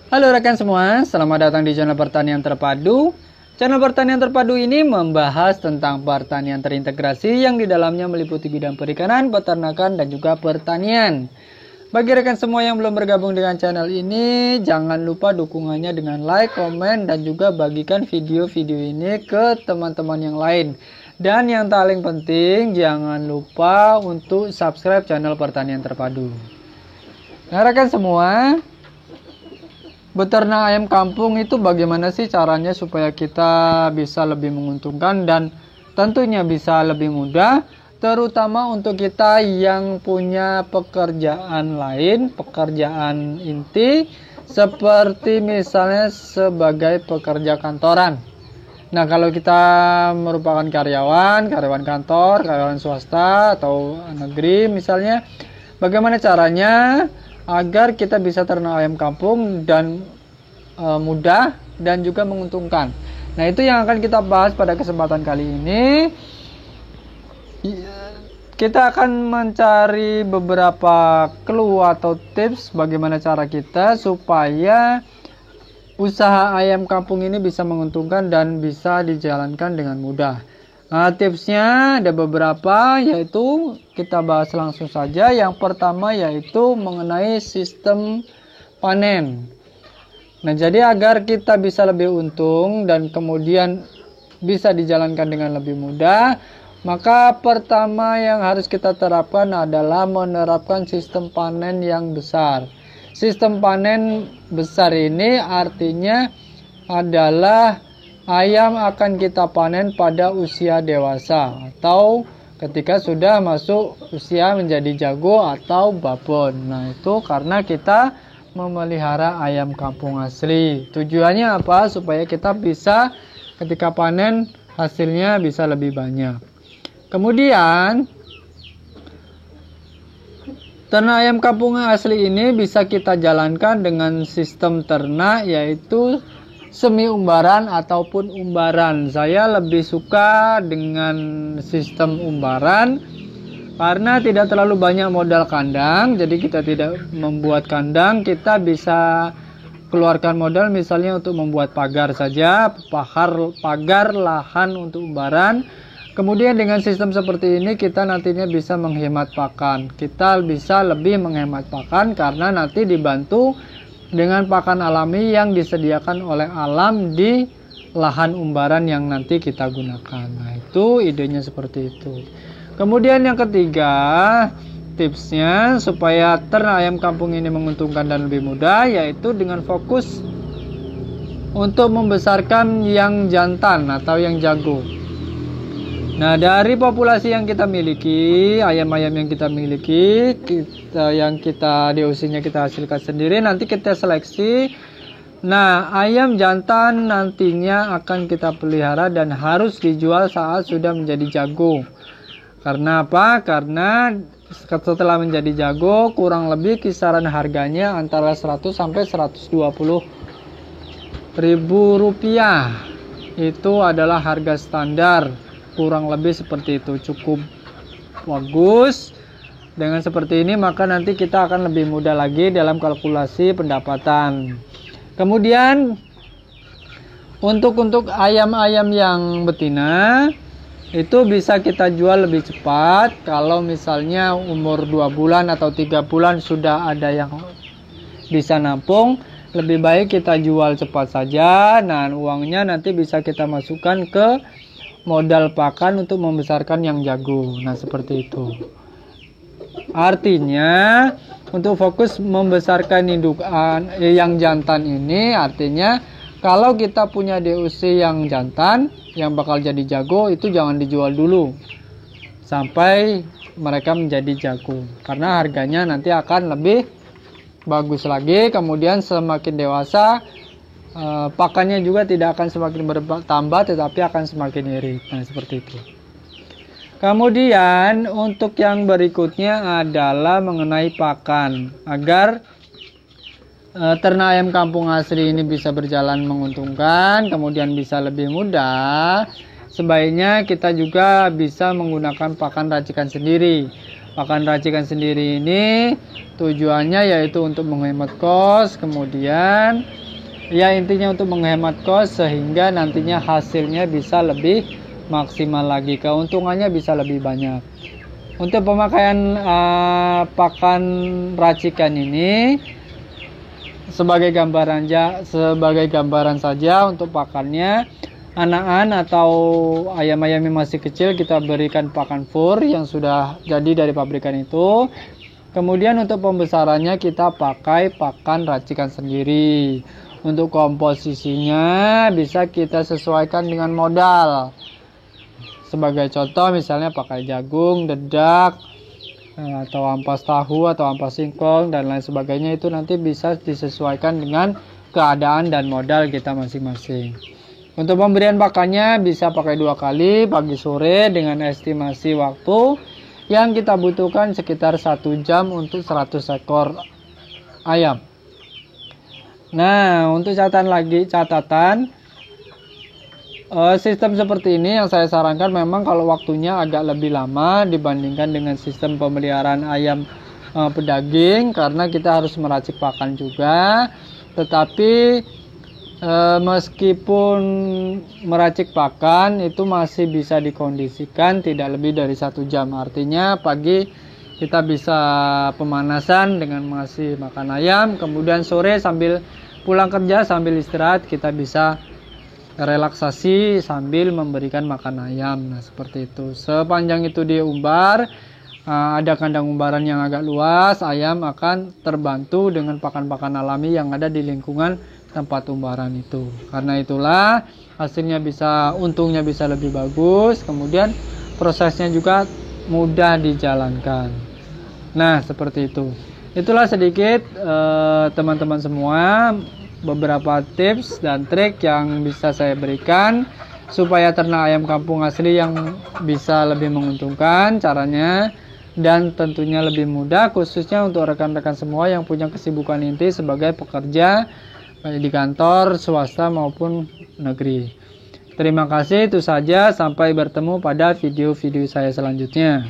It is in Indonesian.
Halo rekan semua, selamat datang di channel Pertanian Terpadu. Channel Pertanian Terpadu ini membahas tentang pertanian terintegrasi yang di dalamnya meliputi bidang perikanan, peternakan, dan juga pertanian. Bagi rekan semua yang belum bergabung dengan channel ini, jangan lupa dukungannya dengan like, komen, dan juga bagikan video-video ini ke teman-teman yang lain. Dan yang paling penting, jangan lupa untuk subscribe channel Pertanian Terpadu. Nah rekan semua, beternak ayam kampung itu bagaimana sih caranya supaya kita bisa lebih menguntungkan dan tentunya bisa lebih mudah, terutama untuk kita yang punya pekerjaan lain, pekerjaan inti, seperti misalnya sebagai pekerja kantoran. Nah kalau kita merupakan karyawan kantor, karyawan swasta atau negeri misalnya, bagaimana caranya agar kita bisa ternak ayam kampung dan mudah dan juga menguntungkan. Nah itu yang akan kita bahas pada kesempatan kali ini. Kita akan mencari beberapa clue atau tips bagaimana cara kita supaya usaha ayam kampung ini bisa menguntungkan dan bisa dijalankan dengan mudah. Nah, tipsnya ada beberapa, yaitu kita bahas langsung saja. Yang pertama yaitu mengenai sistem panen. Nah, jadi agar kita bisa lebih untung dan kemudian bisa dijalankan dengan lebih mudah, maka pertama yang harus kita terapkan adalah menerapkan sistem panen yang besar. Sistem panen besar ini artinya adalah ayam akan kita panen pada usia dewasa atau ketika sudah masuk usia menjadi jago atau babon. Nah itu karena kita memelihara ayam kampung asli. Tujuannya apa? Supaya kita bisa ketika panen hasilnya bisa lebih banyak. Kemudian ternak ayam kampung asli ini bisa kita jalankan dengan sistem ternak yaitu semi umbaran ataupun umbaran. Saya lebih suka dengan sistem umbaran karena tidak terlalu banyak modal kandang. Jadi kita tidak membuat kandang, kita bisa keluarkan modal misalnya untuk membuat pagar saja, pagar lahan untuk umbaran. Kemudian dengan sistem seperti ini kita nantinya bisa menghemat pakan. Kita bisa lebih menghemat pakan karena nanti dibantu dengan pakan alami yang disediakan oleh alam di lahan umbaran yang nanti kita gunakan. Nah itu idenya seperti itu. Kemudian yang ketiga, tipsnya supaya ternak ayam kampung ini menguntungkan dan lebih mudah, yaitu dengan fokus untuk membesarkan yang jantan atau yang jago. Nah dari populasi yang kita miliki, ayam-ayam yang kita miliki, yang kita DOC-nya kita hasilkan sendiri, nanti kita seleksi. Nah ayam jantan nantinya akan kita pelihara dan harus dijual saat sudah menjadi jago. Karena apa? Karena setelah menjadi jago kurang lebih kisaran harganya antara 100 sampai 120 ribu rupiah. Itu adalah harga standar. Kurang lebih seperti itu, cukup bagus. Dengan seperti ini maka nanti kita akan lebih mudah lagi dalam kalkulasi pendapatan. Kemudian untuk ayam-ayam yang betina itu bisa kita jual lebih cepat. Kalau misalnya umur 2 bulan atau 3 bulan sudah ada yang bisa nampung, lebih baik kita jual cepat saja. Nah uangnya nanti bisa kita masukkan ke modal pakan untuk membesarkan yang jago. Nah seperti itu. Artinya untuk fokus membesarkan indukan yang jantan ini, artinya kalau kita punya DOC yang jantan yang bakal jadi jago, itu jangan dijual dulu sampai mereka menjadi jago, karena harganya nanti akan lebih bagus lagi. Kemudian semakin dewasa, pakannya juga tidak akan semakin bertambah tetapi akan semakin irit. Nah seperti itu. Kemudian untuk yang berikutnya adalah mengenai pakan. Agar ternak ayam kampung asli ini bisa berjalan menguntungkan, kemudian bisa lebih mudah, sebaiknya kita juga bisa menggunakan pakan racikan sendiri. pakan racikan sendiri ini tujuannya yaitu untuk menghemat kos, kemudian ya intinya untuk menghemat kos sehingga nantinya hasilnya bisa lebih maksimal lagi, keuntungannya bisa lebih banyak. Untuk pemakaian pakan racikan ini sebagai gambaran saja untuk pakannya, anakan atau ayam-ayam yang masih kecil kita berikan pakan fur yang sudah jadi dari pabrikan itu. Kemudian untuk pembesarannya kita pakai pakan racikan sendiri. Untuk komposisinya bisa kita sesuaikan dengan modal. Sebagai contoh misalnya pakai jagung, dedak, atau ampas tahu atau ampas singkong dan lain sebagainya, itu nanti bisa disesuaikan dengan keadaan dan modal kita masing-masing. Untuk pemberian pakannya bisa pakai 2 kali pagi sore dengan estimasi waktu yang kita butuhkan sekitar 1 jam untuk 100 ekor ayam. Nah, untuk catatan sistem seperti ini yang saya sarankan memang kalau waktunya agak lebih lama dibandingkan dengan sistem pemeliharaan ayam pedaging, karena kita harus meracik pakan juga. Tetapi meskipun meracik pakan itu masih bisa dikondisikan tidak lebih dari 1 jam. Artinya pagi kita bisa pemanasan dengan ngasih makan ayam, kemudian sore sambil pulang kerja sambil istirahat kita bisa relaksasi sambil memberikan makan ayam. Nah, seperti itu. Sepanjang itu diumbar, ada kandang umbaran yang agak luas, ayam akan terbantu dengan pakan-pakan alami yang ada di lingkungan tempat umbaran itu. Karena itulah hasilnya untungnya bisa lebih bagus, kemudian prosesnya juga mudah dijalankan. Nah, seperti itu. Itulah sedikit teman-teman semua beberapa tips dan trik yang bisa saya berikan supaya ternak ayam kampung asli yang bisa lebih menguntungkan caranya, dan tentunya lebih mudah khususnya untuk rekan-rekan semua yang punya kesibukan inti sebagai pekerja baik di kantor, swasta maupun negeri. Terima kasih, itu saja. Sampai bertemu pada video-video saya selanjutnya.